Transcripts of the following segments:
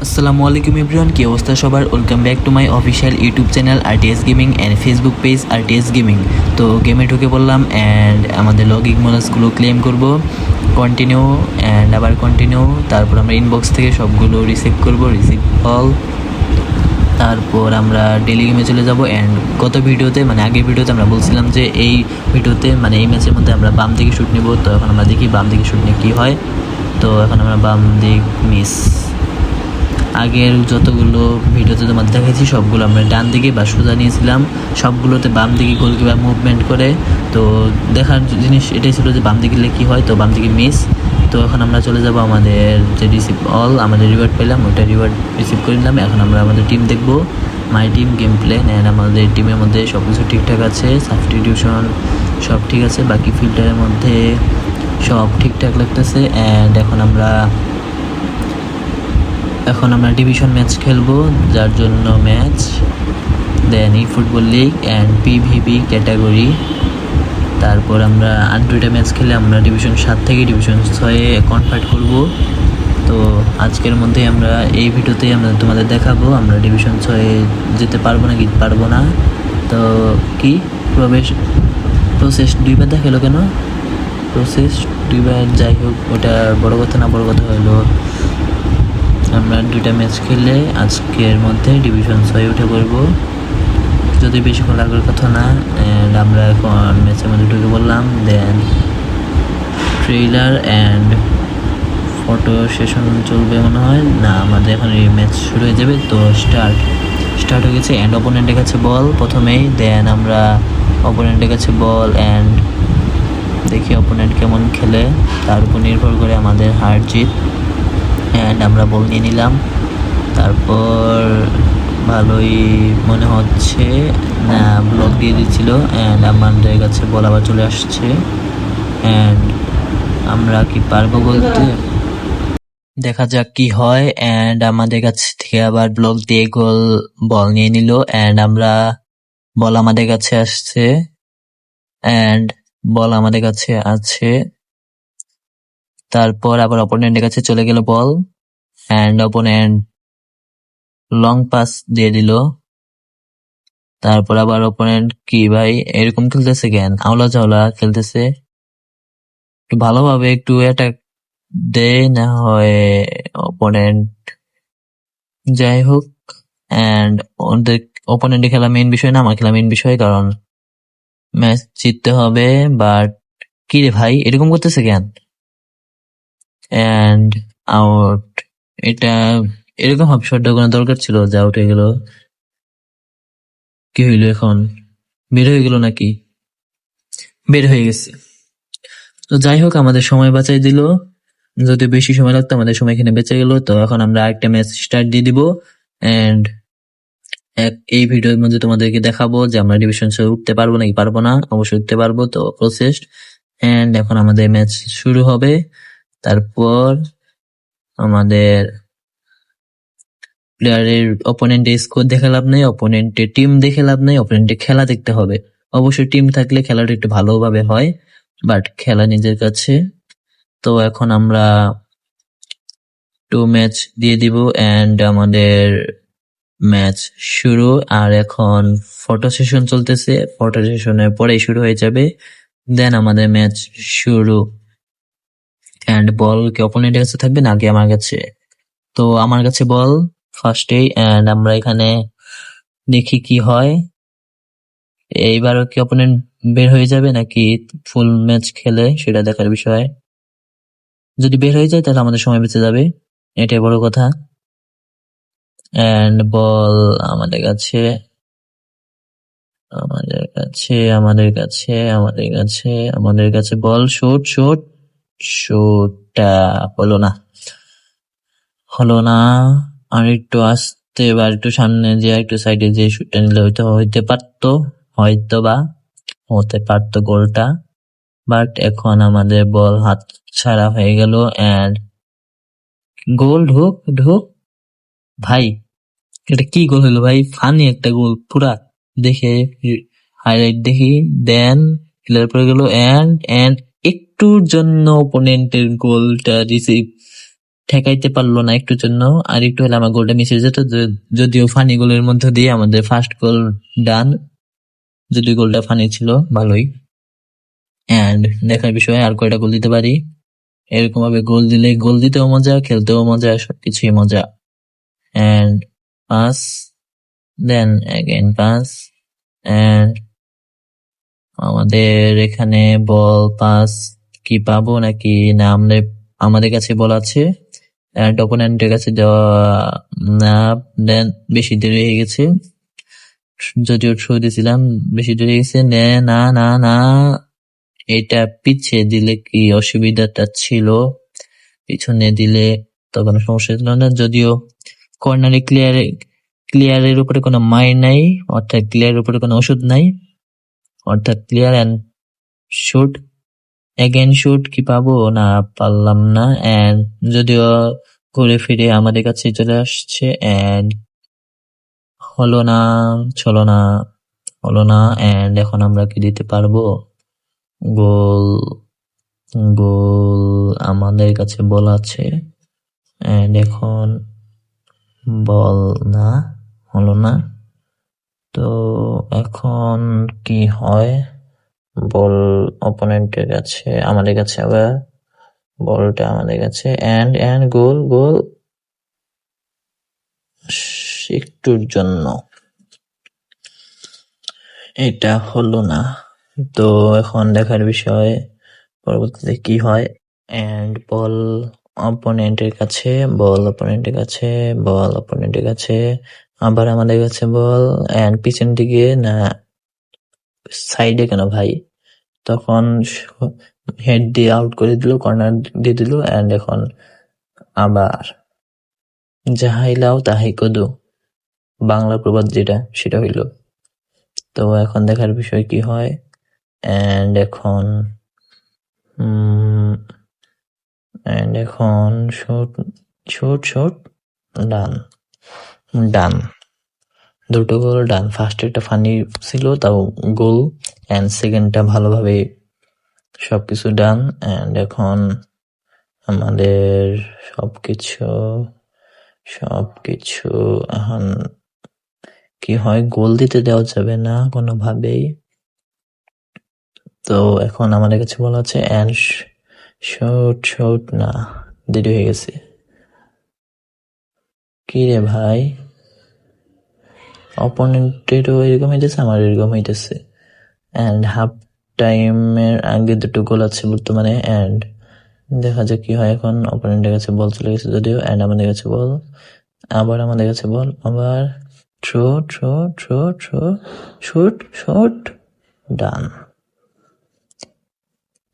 আসসালামু আলাইকুম এভরিওয়ান, কি অবস্থা সবার? Welcome back to my official YouTube channel RTS gaming and Facebook page RTS gaming. তো গেমে ঢুকে পড়লাম অ্যান্ড আমাদের লগিং বোনাসগুলো ক্লেম করব, কন্টিনিউ অ্যান্ড আবার কন্টিনিউ। তারপর আমরা ইনবক্স থেকে সবগুলো রিসিভ করব, রিসিভ অল। তারপর আমরা ডেলি গেমে চলে যাব। অ্যান্ড গত ভিডিওতে আগের ভিডিওতে আমরা বলছিলাম যে এই ভিডিওতে এই ম্যাচের মধ্যে আমরা বাম দিকে শ্যুট নিব। তো এখন আমরা দেখি বাম দিকে শ্যুট নিয়ে কী হয়। তো এখন আমরা বাম দিক মিস। আগের যতগুলো ভিডিওতে তোমাদের দেখেছি সবগুলো আমরা ডান দিকে বা সোজা নিয়েছিলাম, সবগুলোতে বাম দিকে গোলকিপার মুভমেন্ট করে। তো দেখার জিনিস এটাই ছিল যে বাম দিকে গেলে কী হয়। তো বাম দিকে মিস। তো এখন আমরা চলে যাব আমাদের যে রিসিভ অল, আমাদের রিওয়ার্ড পেলাম, ওটা রিওয়ার্ড রিসিভ করে নিলাম। এখন আমরা আমাদের টিম দেখব, my team game plan. And আমাদের টিমের মধ্যে সব কিছু ঠিকঠাক আছে, সাবস্টিটিউশন সব ঠিক আছে, বাকি ফিল্টারের মধ্যে সব ঠিকঠাক লাগতেছে। অ্যান্ড এখন আমরা ডিভিশন ম্যাচ খেলবো, যার জন্য match then e football league and PVB category. তারপর আমরা আর দুইটা ম্যাচ খেলে আমরা ডিভিশন 7 থেকে ডিভিশন 6-এ কনভার্ট করব। তো আজকের মধ্যে আমরা এই ভিডিওতেই আমরা তোমাদের দেখাবো আমরা ডিভিশন 6-এ যেতে পারবো নাকি পারবো না। তো কি প্রসেস দুইবার দেখালো কেন? প্রসেস দুইবার, যাই হোক ওটা বড় কথা না, বড় কথা হলো আমরা দুইটা ম্যাচ খেলে আজকের মধ্যে ডিভিশন 6-এ উঠে পড়বো, যদি বেশিক্ষণ লাগার কথা না। অ্যান্ড আমরা এখন ম্যাচের মধ্যে ঢুকে পড়লাম। দেন ট্রেইলার অ্যান্ড ফটো সেশন চলবে মনে হয় না, আমাদের এখন এই ম্যাচ শুরু হয়ে যাবে। তো স্টার্ট হয়ে গেছে। অ্যান্ড অপোনেন্টের কাছে বল প্রথমেই। দেন আমরা অপোনেন্টের কাছে বল অ্যান্ড দেখি অপোনেন্ট কেমন খেলে, তার উপর নির্ভর করে আমাদের হার জিত। অ্যান্ড আমরা বল নিয়ে নিলাম। তারপর ভালোই মনে হচ্ছে না, ব্লক দিয়ে দিচ্ছিল। অ্যান্ড আমাদের কাছে বল আবার চলে আসছে। অ্যান্ড আমরা কি পারবো বলতে, দেখা যাক কি হয়। অ্যান্ড আমাদের কাছ থেকে আবার ব্লক দিয়ে বল নিয়ে নিল। অ্যান্ড বল আমাদের কাছে আসছে। অ্যান্ড বল আমাদের কাছে আছে। তারপর আবার অপোনেন্টের কাছে চলে গেল বল। অ্যান্ড অপোনেন্ট লং পাস দিয়ে দিল। তারপর আবার অপোনেন্ট কি ভাই এরকম খেলতেছে কেন? আওলা ঝাওলা খেলতেছে। একটু ভালোভাবে একটু অ্যাটাক দেয় না হয় অপোনেন্ট, যাই হোক। অ্যান্ড ওদের অপোনেন্টে খেলা মেইন বিষয় না, আমার খেলা মেইন বিষয়, কারণ ম্যাচ জিততে হবে। বাট কি রে ভাই এরকম করতেছে কেন? And out. এটা এরকম হবে শটটা কোনো দরকার ছিল? যে আউট হয়ে গেল, কি হইলো এখন? বের হয়ে গেল নাকি? বের হয়ে গেছে। তো যাই হোক, আমাদের সময় বাঁচাই দিল, যদি বেশি সময় লাগতো আমাদের সময় এখানে বেঁচে গেল। তো এখন আমরা আরেকটা ম্যাচ স্টার্ট দিয়ে দিব। অ্যান্ড এই ভিডিওর মধ্যে তোমাদেরকে দেখাবো যে আমরা ডিভিশন 6 উঠতে পারবো নাকি পারবো না। অবশ্যই উঠতে পারবো। তো প্রসেস অ্যান্ড এখন আমাদের ম্যাচ শুরু হবে। তারপর আমাদের প্লেয়ারের অপোনেন্টের স্কোর দেখে লাভ নেই, অপোনেন্টের টিম দেখে লাভ নেই, অপোনেন্টের খেলা দেখতে হবে। অবশ্যই টিম থাকলে খেলাটা একটু ভালোভাবে হয়, বাট খেলা নিজের কাছে। তো এখন আমরা 2 ম্যাচ দিয়ে দিব অ্যান্ড আমাদের ম্যাচ শুরু। আর এখন ফটো সেশন চলতেছে, ফটো সেশনের পরেই শুরু হয়ে যাবে। দেন আমাদের ম্যাচ শুরু। অ্যান্ড বল কি অপোনেন্টের কাছে থাকবে নাকি আমার কাছে? তো আমার কাছে বল ফার্স্টেই। অ্যান্ড আমরা এখানে দেখি কি হয়। এইবারও কি অপোনেন্ট বের হয়ে যাবে নাকি ফুল ম্যাচ খেলে, সেটা দেখার বিষয়। যদি বের হয়ে যায় তাহলে আমাদের সময় বেঁচে যাবে, এটাই বড় কথা। অ্যান্ড বল আমাদের কাছে, আমাদের কাছে, আমাদের কাছে, আমাদের কাছে, আমাদের কাছে বল। শুটটা হলো না, হলো না। আর একটু আসতে বা একটু সামনে যে একটু সাইডে যে শুটটা নিলে হইতে পারতো, হয়তো বা হতে পারতো গোলটা। বাট এখন আমাদের বল হাত ছাড়া হয়ে গেল। অ্যান্ড গোল ঢুক ঢুক ভাই, এটা কি গোল হলো ভাই? ফানি একটা গোল পুরা, দেখে হাইলাইট দেখি। দেন ক্লিয়ার করে গেল। অ্যান্ড একটুর জন্য অপোনেন্টের গোলটা রিসিভ ঠেকাইতে পারলো না একটুর জন্য, আর একটু হলে আমার গোলটা মিস হয়ে যেত। যদিও ফানি গোলের মধ্যে দিয়ে আমাদের ফার্স্ট গোল ডান, যদি গোলটা ফানি ছিল ভালোই। এন্ড দেখার বিষয় আর কয়টা গোল দিতে পারি। এরকম ভাবে গোল দিলে গোল দিতেও মজা, খেলতেও মজা, সবকিছুই মজা। And pass, then again pass, and আমাদের এখানে বল পাস কি পাবো নাকি না, আমাদের কাছে বল আছে এন্ড অপোনেন্টের কাছে দেওয়া না। দেন বেশি দেরি হয়ে গেছে, যদিও থ্রো দিয়েছিলাম, বেশি দেরি হয়ে গেছে। না না না, এটা পিছিয়ে দিলে কি অসুবিধাটা ছিল, পিছনে দিলে তো কোনো সমস্যা ছিল না। যদিও কর্নারে ক্লিয়ারের উপরে কোনো মাইর নাই, অর্থাৎ ক্লিয়ারের উপরে কোনো ওষুধ নাই, অর্থাৎ clear and shoot, again shoot কি পাবো না, পারলাম না। এন্ড যদিও ঘুরে ফিরে আমাদের কাছে চলে আসছে, এন্ড হলো না, হলো না। এন্ড এখন আমরা কি দিতে পারবো? গোল, আমাদের কাছে বল আছে, এন্ড এখন বল না, হলো না। তো এখন কি হয়? বল অপোনেন্টের কাছে, আমাদের কাছে আবার বলটা আমাদের কাছে, এন্ড গোল একটুর জন্য এটা হলো না। তো এখন দেখার বিষয় পরবর্তীতে কি হয়। এন্ড বল অপোনেন্টের কাছে, আবার আমাদের কাছে বল, এন্ড পিছন দিকে না সাইডে কেন ভাই, তখন হেড দিয়ে আউট করে দিল, কর্নার দিয়ে দিল। এন্ড এখন আবার যাহাই লাও তাহাই কদু, বাংলা প্রবাদ যেটা, সেটা হইল। তো এখন দেখার বিষয় কি হয়। এন্ড এখন শুট ডান, দুটো গোল ডান। ফার্স্ট একটা ফানি ছিল, তাও গোল, এন্ড সেকেন্ডটা ভালোভাবে সবকিছু ডান। এন্ড এখন আমাদের সবকিছু এখন কি হয়, গোল দিতে দেওয়া যাবে না কোনোভাবেই। তো এখন আমাদের কাছে বলা আছে এন্ড শুট না, দেরি হয়ে গেছে। কি রে ভাই, অপোনেন্টেরও এরকম হইতেছে, আমার এরকম হইতেছে। এন্ড হাফ টাইমের আগে দুটো গোল আছে বর্তমানে। এন্ড দেখা যাক কি হয় এখন। অপোনেন্টের কাছে বল চলে গেছে যদিও, এন্ড আমাদের কাছে বল, আবার আমাদের কাছে বল, আবার থ্রো শুট ডান।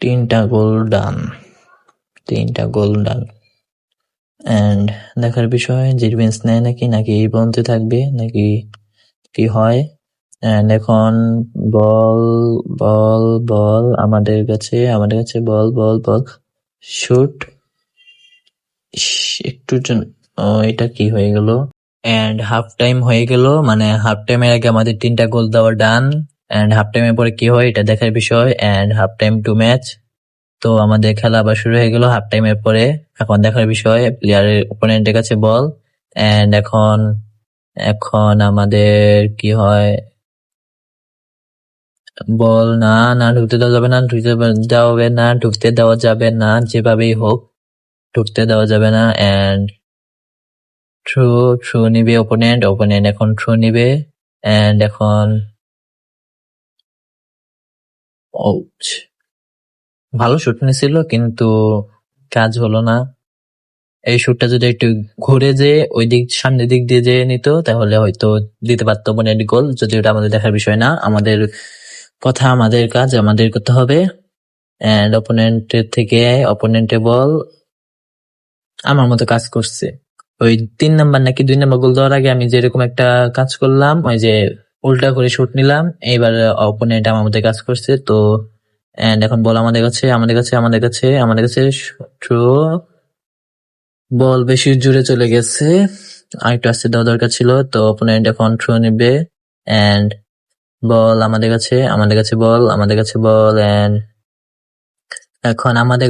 তিনটা গোল ডান। এন্ড দেখার বিষয় যে রিভেঞ্জ নেয় নাকি এই পর্যন্ত থাকবে, নাকি কি হয়। এন্ড এখন বল আমাদের কাছে বল শুট, একটুর জন্য এটা কি হয়ে গেল। এন্ড হাফ টাইম হয়ে গেল, মানে হাফ টাইমের আগে আমাদের 3টা গোল দেওয়া ডান। এন্ড হাফ টাইমের পরে কি হয় এটা দেখার বিষয়। And half time to match, তো আমাদের খেলা আবার শুরু হয়ে গেল হাফ টাইমের পরে। এখন দেখার বিষয় প্লেয়ারের অপোনেন্টের কাছে বল, এন্ড এখন আমাদের কি হয়, বল না ঢুকতে দেওয়া যাবে না, যেভাবেই হোক ঢুকতে দেওয়া যাবে না। এন্ড থ্রু নিবে অপোনেন্ট এখন থ্রু নিবে। এন্ড এখন ভালো শুট নিছিল কিন্তু কাজ হলো না। এই শুটটা যদি একটু ঘুরে যে ওই দিক, সামনের দিক দিয়ে যে নিত, তাহলে হয়তো দিতে পারতো অপোনেন্ট গোল। যদি ওটা আমাদের দেখার বিষয় না, আমাদের কথা, আমাদের কাজ আমাদের করতে হবে। এন্ড অপোনেন্টে বল আমার মতো কাজ করছে। ওই 3 নাম্বার নাকি 2 নাম্বার গোল দেওয়ার আগে আমি যেরকম একটা কাজ করলাম, ওই যে উল্টা করে শুট নিলাম, এইবার অপোনেন্ট আমার মধ্যে কাজ করছে। তো এন্ড এখন বল আমাদের কাছে থ্রো, বল বেশি জোরে চলে গেছে, আরেকটু আস্তে দেওয়া দরকার ছিল। তো অপোনেন্ট এখন থ্রো নিবে, এন্ড বল আমাদের কাছে বল, এন্ড এখন আমাদের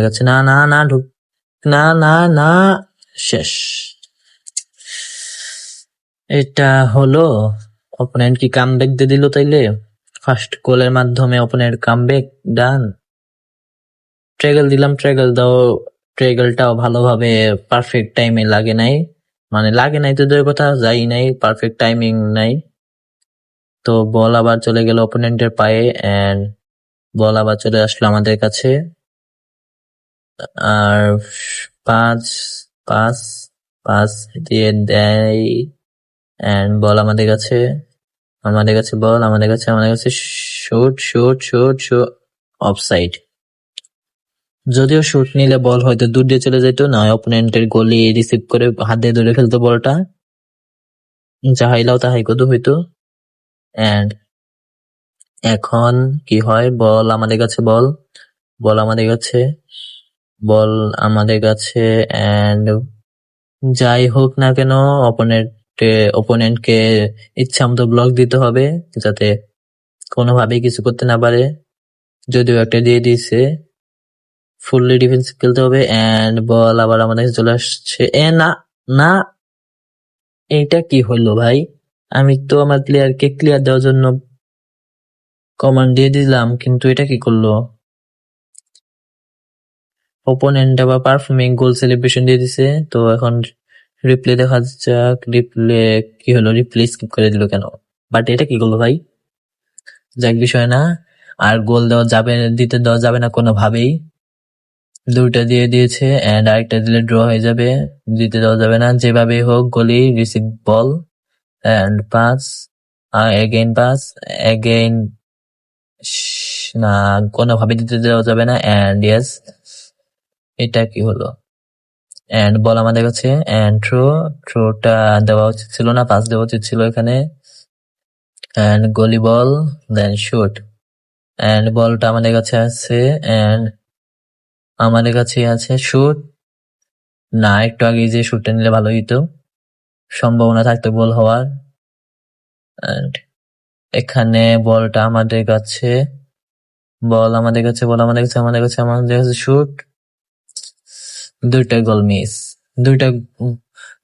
কাছে না না না না, শেষ। এটা হলো অপোনেন্ট কি কামব্যাক দিয়ে দিল তাইলে? ফার্স্ট গোলের মাধ্যমে অপোনেন্ট কামব্যাক, ডান। ট্রেগল দিলাম, ট্রেগল দাও, ট্রেগলটাও ভালোভাবে পারফেক্ট টাইমে লাগে নাই, মানে লাগে নাই তো দূরের কথা, যাই নাই, পারফেক্ট টাইমিং নাই। তো বল আবার চলে গেল অপোনেন্টের পায়ে এন্ড বল আবার চলে আসলো আমাদের কাছে। আর পাঁচ পাঁচ পাঁচ দিয়ে দেয় এন্ড বল আমাদের কাছে, বল আমাদের কাছে, shoot shoot shoot shoot, offside. যদিও শুট নিলে বল হয়তো দূর দিয়ে চলে যেত, নয় অপোনেন্টের গোলি রিসিভ করে হাত দিয়ে ধরে ফেলতো বলটা, যাহাইলাও তাহাই কত হইতো। এন্ড এখন কি হয়, বল আমাদের কাছে, বল আমাদের কাছে, বল আমাদের কাছে এন্ড যাই হোক না কেন অপোনেন্টকে ইচ্ছা মতো ব্লক দিতে হবে যাতে কোনোভাবেই কিছু করতে না পারে। যদিও একটা দিয়ে দিয়েছে, ফুললি ডিফেন্স খেলতে হবে এন্ড বল আবার আমাদের কাছে চলে আসছে। না না, এইটা কি হলো ভাই? আমি তো আমার প্লেয়ারকে ক্লিয়ার দেওয়ার জন্য কমান্ড দিয়ে দিলাম, কিন্তু এটা কি করলো? অপোনেন্ট আবার পারফর্মিং গোল সেলিব্রেশন দিয়ে দিছে। তো এখন রিপ্লে দেখা যাক, রিপ্লে কি হলো? রিপ্লে স্কিপ করে দিল কেন? বাট এটা কি করলো ভাই? যাক, বিষয় না। আর গোল দিতে দেওয়া যাবে না কোনোভাবেই। দুইটা দিয়ে দিয়েছে এন্ড আরেকটা দিলে ড্র হয়ে যাবে, দিতে দেওয়া যাবে না। যেভাবে হোক goalie, receive ball and pass, again pass, again, না, কোনোভাবে দিতে দেওয়া যাবে না। এন্ড ইয়েস, এটা কি হলো? এন্ড বল আমাদের কাছে এন্ড থ্রোটা দেওয়া উচিত ছিল না, পাস দেওয়া উচিত ছিল এখানে। And goalie ball, then shoot and বলটা আমাদের কাছে আছে এন্ড আমাদের কাছে আছে শুট। না, একটু আগে যে শুটটা নিলে ভালো হইতো, সম্ভাবনা থাকতো গোল হওয়ার। এন্ড এখানে বলটা আমাদের কাছে, বল আমাদের কাছে, শুট। দুইটা গোল মিস,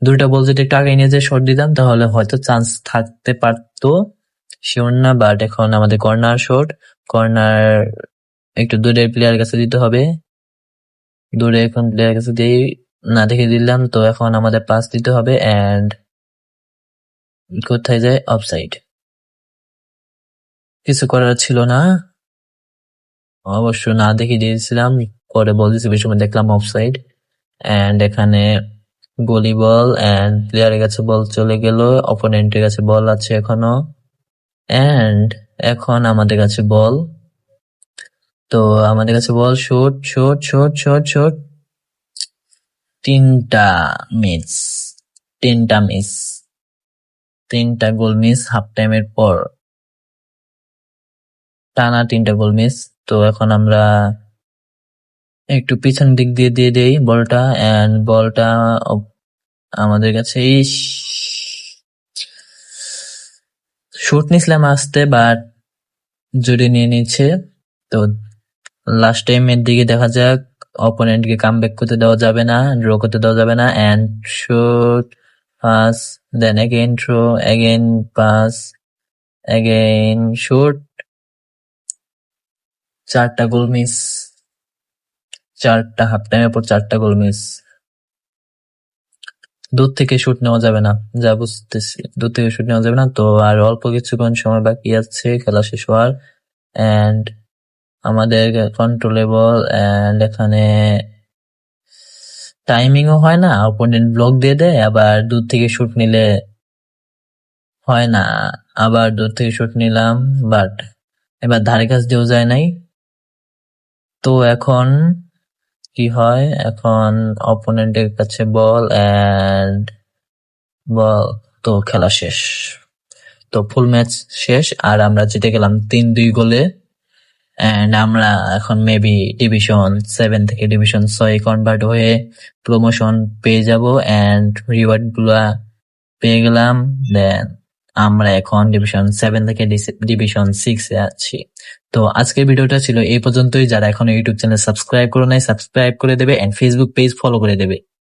দুইটা বল যদি একটু আগে নিয়ে যে শট দিতাম তাহলে হয়তো চান্স থাকতে পারতো, শিওর না। বাট এখন আমাদের কর্নার শট, কর্নার একটু দূরের প্লেয়ার কাছে দিতে হবে, দূরে এখন প্লেয়ার কাছে দিই না, দেখে দিলাম। তো এখন আমাদের পাস দিতে হবে এন্ড কোথায় যায়? অফসাইড। কিছু করার ছিল না, অবশ্য না দেখে দিয়েছিলাম, পরে বল দিয়েছি বেশি সময় দেখলাম অফসাইড। এন্ড এখানে গোলি বল এন্ড প্লেয়ারের কাছে বল চলে গেল, অপোনেন্টের কাছে বল আছে এখনো এন্ড এখন আমাদের কাছে বল। তো আমাদের কাছে ball, shoot shoot shoot shoot shoot, তিনটা মিস, তিনটা গোল মিস হাফ টাইমের পর, টানা 3টা গোল মিস। তো এখন আমরা একটু পিছন দিক দিয়ে দিয়ে দেই বলটা এন্ড বলটা আমাদের কাছে শুট নিছিলাম আসতে, বাট জুড়ে নিয়ে নিচ্ছে। তো লাস্ট টাইমের দিকে দেখা যাক, অপোনেন্টকে কামব্যাক করতে দেওয়া যাবে না, ড্র করতে দেওয়া যাবে না। And shoot, pass, then again throw, again pass, again shoot, 4টা গোল মিস, 4টা হাফ টাইমের পর 4টা গোল মিস। দূর থেকে শুট নেওয়া যাবে না, যা বুঝতেছি, দূর থেকে শুট নেওয়া যাবে না। তো আর অল্প কিছুক্ষণ সময় বাকি আছে খেলা শেষ হওয়ার এন্ড আমাদের কন্ট্রোলেবল এন্ড এখানে টাইমিংও হয় না, অপোনেন্ট ব্লক দিয়ে দেয়, আবার দূর থেকে শুট নিলে হয় না, আবার দূর থেকে শুট নিলাম, বাট এবার ধারে কাছ দিয়েও যায় নাই। তো এখন কি হয়, এখন অপোনেন্টের কাছে বল এন্ড বল, তো খেলা শেষ। তো ফুল ম্যাচ শেষ আর আমরা জিতে গেলাম 3-2 গোলে এন্ড আমরা এখন মেবি ডিভিশন 7 থেকে ডিভিশন 6 কনভার্ট হয়ে প্রমোশন পেয়ে যাব এন্ড রিওয়ার্ড গুলা পেয়ে গেলাম। দেন আমরা এখন ডিভিশন 7 থেকে ডিভিশন 6 এ আছি। তো আজকের ভিডিওটা ছিল এই পর্যন্তই। যারা এখনো ইউটিউব চ্যানেল সাবস্ক্রাইব করে নাই সাবস্ক্রাইব করে দেবে এন্ড ফেসবুক পেজ ফলো করে দেবে।